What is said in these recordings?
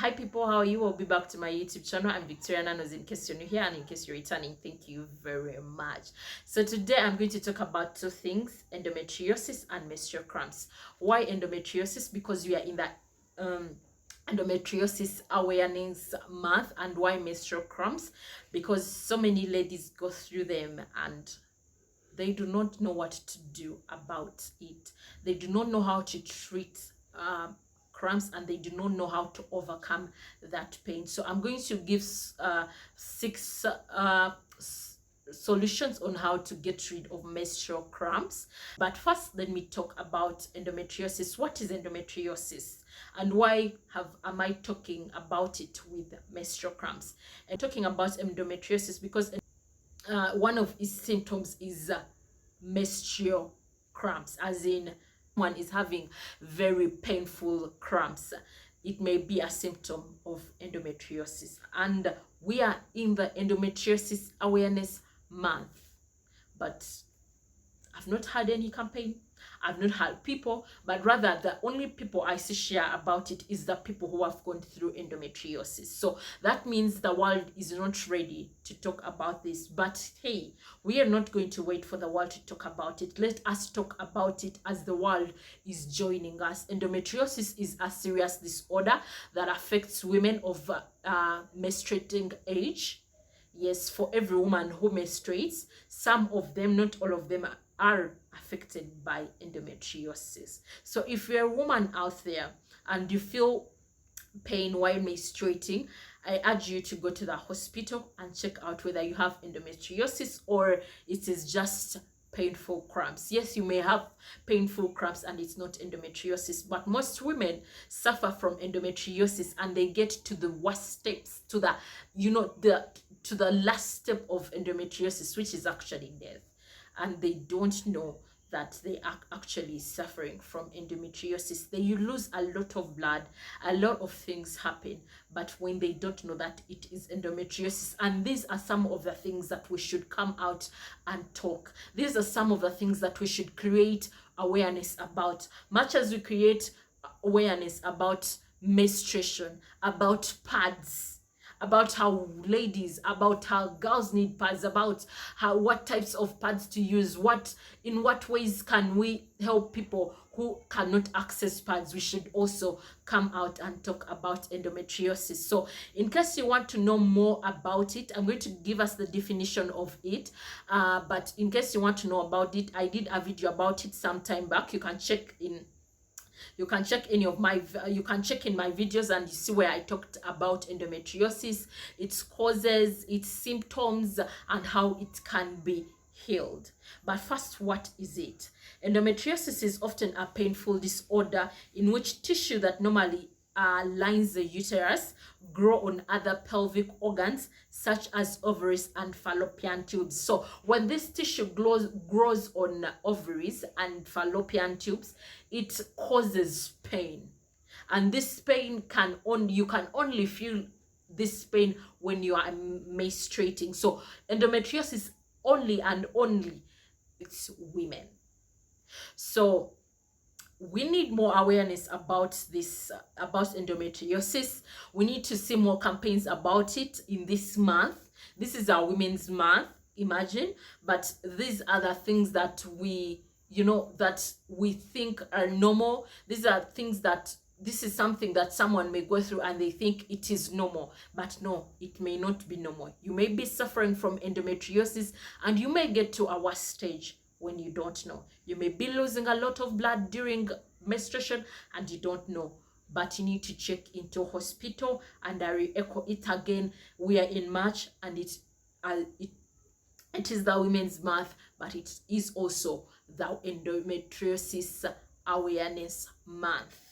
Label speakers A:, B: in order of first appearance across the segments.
A: Hi people, how are you? I'll be back to my YouTube channel. I'm Victoria Nannoziv. In case you're new here and in case you're returning, thank you very much. So today I'm going to talk about two things: endometriosis and menstrual cramps. Why endometriosis? Because we are in that endometriosis awareness month. And why menstrual cramps? Because so many ladies go through them and they do not know what to do about it. They do not know how to treat cramps, and they do not know how to overcome that pain. So I'm going to give 6 solutions on how to get rid of menstrual cramps. But first, let me talk about endometriosis. What is endometriosis, and why am I talking about it with menstrual cramps? And talking about endometriosis because one of its symptoms is menstrual cramps, as in one is having very painful cramps. It may be a symptom of endometriosis, and we are in the endometriosis awareness month, but I've not had any campaign. I've not had people, but rather the only people I see share about it is the people who have gone through endometriosis. So that means the world is not ready to talk about this. But hey, we are not going to wait for the world to talk about it. Let us talk about it as the world is joining us. Endometriosis is a serious disorder that affects women of menstruating age. Yes, for every woman who menstruates, some of them, not all of them, are affected by endometriosis. So if you're a woman out there and you feel pain while menstruating, I urge you to go to the hospital and check out whether you have endometriosis or it is just painful cramps. Yes, you may have painful cramps and it's not endometriosis, but most women suffer from endometriosis and they get to the worst steps, to the last step of endometriosis, which is actually death, and they don't know that they are actually suffering from endometriosis. They lose a lot of blood, a lot of things happen, but when they don't know that it is endometriosis. And these are some of the things that we should come out and talk. These are some of the things that we should create awareness about. Much as we create awareness about menstruation, about pads, about how ladies, about how girls need pads, about what types of pads to use, in what ways can we help people who cannot access pads. We should also come out and talk about endometriosis. So in case you want to know more about it, I'm going to give us the definition of it, but in case you want to know about it, I did a video about it some time back. You can check in my videos and you see where I talked about endometriosis, its causes, its symptoms, and how it can be healed. But first, what is it? Endometriosis is often a painful disorder in which tissue that normally lines the uterus grow on other pelvic organs such as ovaries and fallopian tubes. So when this tissue grows on ovaries and fallopian tubes, it causes pain, and this pain you can only feel this pain when you are menstruating. So endometriosis only and only it's women. So we need more awareness about this, about endometriosis. We need to see more campaigns about it in this month. This is our Women's Month, imagine. But these are the things that we think are normal. These are things that this is something that someone may go through and they think it is normal, but no, it may not be normal. You may be suffering from endometriosis and you may get to a worse stage when you don't know. You may be losing a lot of blood during menstruation and you don't know, but you need to check into hospital. And I re-echo it again, we are in March and it is the Women's Month, but it is also the Endometriosis Awareness Month.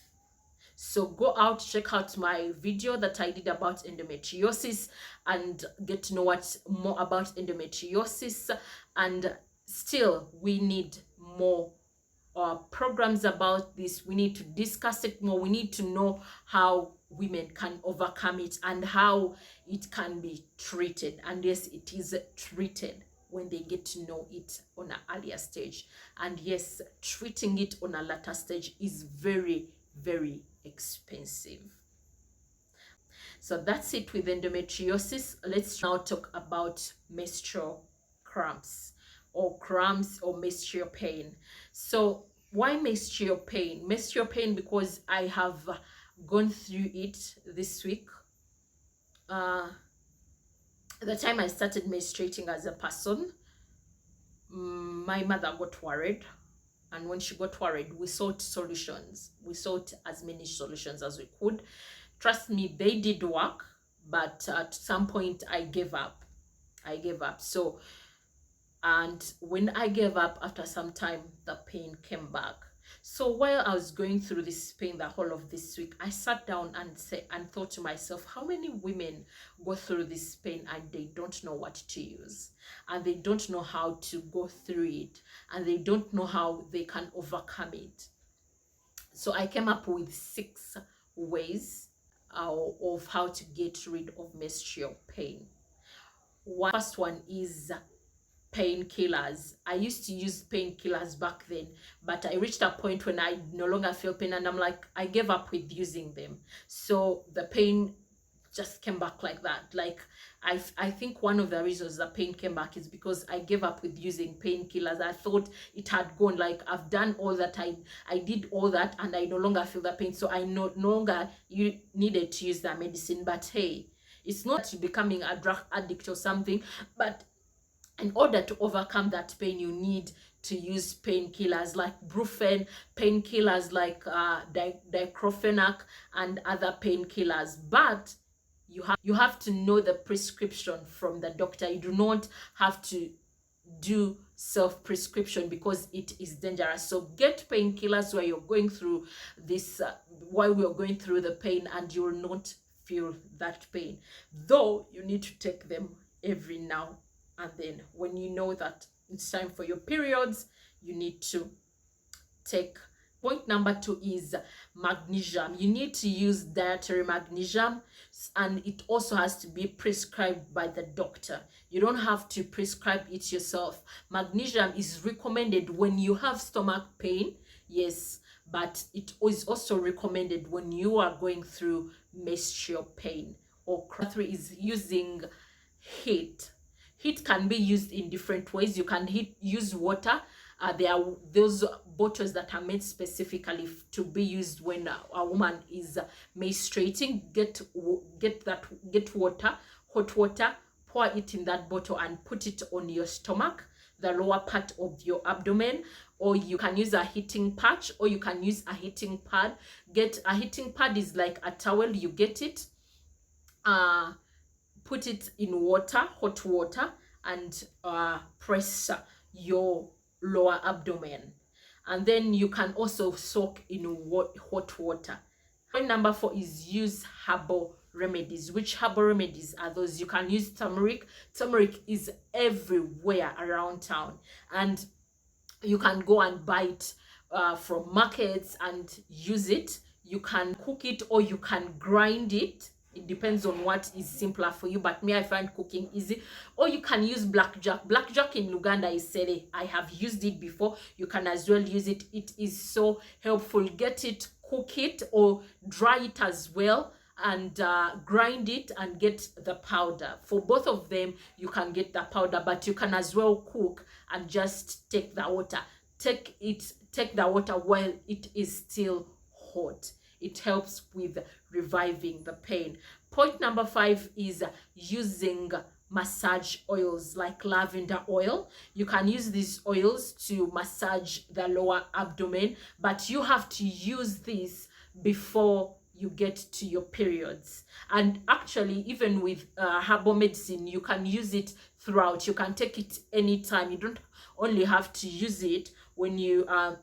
A: So go out, check out my video that I did about endometriosis and get to know more about endometriosis. And still, we need more programs about this. We need to discuss it more. We need to know how women can overcome it and how it can be treated. And yes, it is treated when they get to know it on an earlier stage. And yes, treating it on a later stage is very, very expensive. So that's it with endometriosis. Let's now talk about menstrual cramps or menstrual pain. So why menstrual pain? Menstrual pain because I have gone through it this week. The time I started menstruating as a person, my mother got worried, and when she got worried, we sought solutions. We sought as many solutions as we could. Trust me, they did work, but at some point I gave up. So, and when I gave up, after some time, the pain came back. So while I was going through this pain the whole of this week, I sat down and thought to myself, how many women go through this pain and they don't know what to use, and they don't know how to go through it, and they don't know how they can overcome it. So I came up with 6 ways of how to get rid of menstrual pain. First one is painkillers. I used to use painkillers back then, but I reached a point when I no longer feel pain, and I'm like, I gave up with using them. So the pain just came back like that. Like I think one of the reasons the pain came back is because I gave up with using painkillers. I thought it had gone. Like, I've done all that, I did all that, and I no longer feel the pain, so I no longer needed to use that medicine. But hey, it's not becoming a drug addict or something, but in order to overcome that pain, you need to use painkillers like brufen, painkillers like diclofenac, and other painkillers. But you have to know the prescription from the doctor. You do not have to do self-prescription because it is dangerous. So get painkillers while you're going through this, while we're going through the pain, and you will not feel that pain. Though you need to take them every now and then. When you know that it's time for your periods, you need to take. Point number 2 is magnesium. You need to use dietary magnesium, and it also has to be prescribed by the doctor. You don't have to prescribe it yourself. Magnesium is recommended when you have stomach pain, yes, but it is also recommended when you are going through menstrual pain. Or 3 is using heat. Heat can be used in different ways. You can use water. There are those bottles that are made specifically to be used when a woman is menstruating. Get water, hot water, pour it in that bottle and put it on your stomach, the lower part of your abdomen. Or you can use a heating patch, or you can use a heating pad. Get a heating pad is like a towel. You get it, put it in water, hot water, and press your lower abdomen. And then you can also soak in hot water. Point number 4 is use herbal remedies. Which herbal remedies are those? You can use turmeric. Turmeric is everywhere around town, and you can go and buy it from markets and use it. You can cook it, or you can grind it. It depends on what is simpler for you, but me, I find cooking easy. Or you can use blackjack. Blackjack in Uganda is sere. I have used it before. You can as well use it. It is so helpful. Get it, cook it, or dry it as well, and grind it and get the powder. For both of them, you can get the powder, but you can as well cook and just take the water. Take the water while it is still hot. It helps with reviving the pain. Point number 5 is using massage oils like lavender oil. You can use these oils to massage the lower abdomen, but you have to use this before you get to your periods. And actually, even with herbal medicine, you can use it throughout. You can take it anytime. You don't only have to use it when you are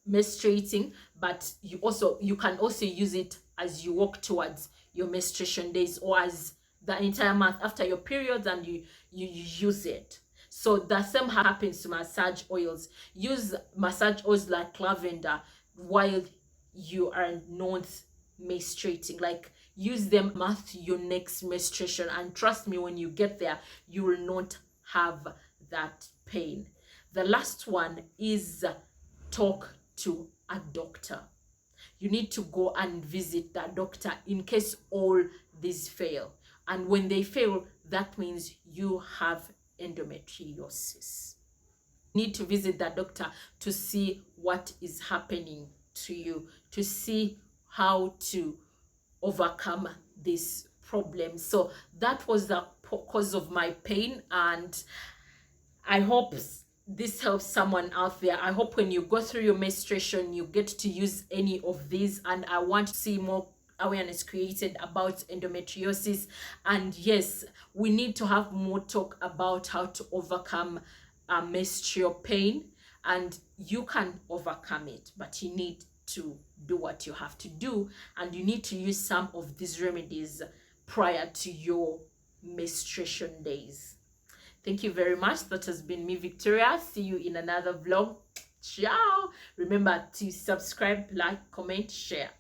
A: menstruating, but you can also use it as you walk towards your menstruation days, or as the entire month after your periods, and you use it. So the same happens to massage oils. Use massage oils like lavender while you are not menstruating. Like, use them after your next menstruation, and trust me, when you get there, you will not have that pain. The last one is talk to a doctor. You need to go and visit that doctor in case all these fail. And when they fail, that means you have endometriosis. You need to visit the doctor to see what is happening to you, to see how to overcome this problem. So that was the cause of my pain, and I hope this helps someone out there. I hope when you go through your menstruation, you get to use any of these, and I want to see more awareness created about endometriosis. And yes, we need to have more talk about how to overcome menstrual pain, and you can overcome it, but you need to do what you have to do, and you need to use some of these remedies prior to your menstruation days. Thank you very much. That has been me, Victoria. See you in another vlog. Ciao. Remember to subscribe, like, comment, share.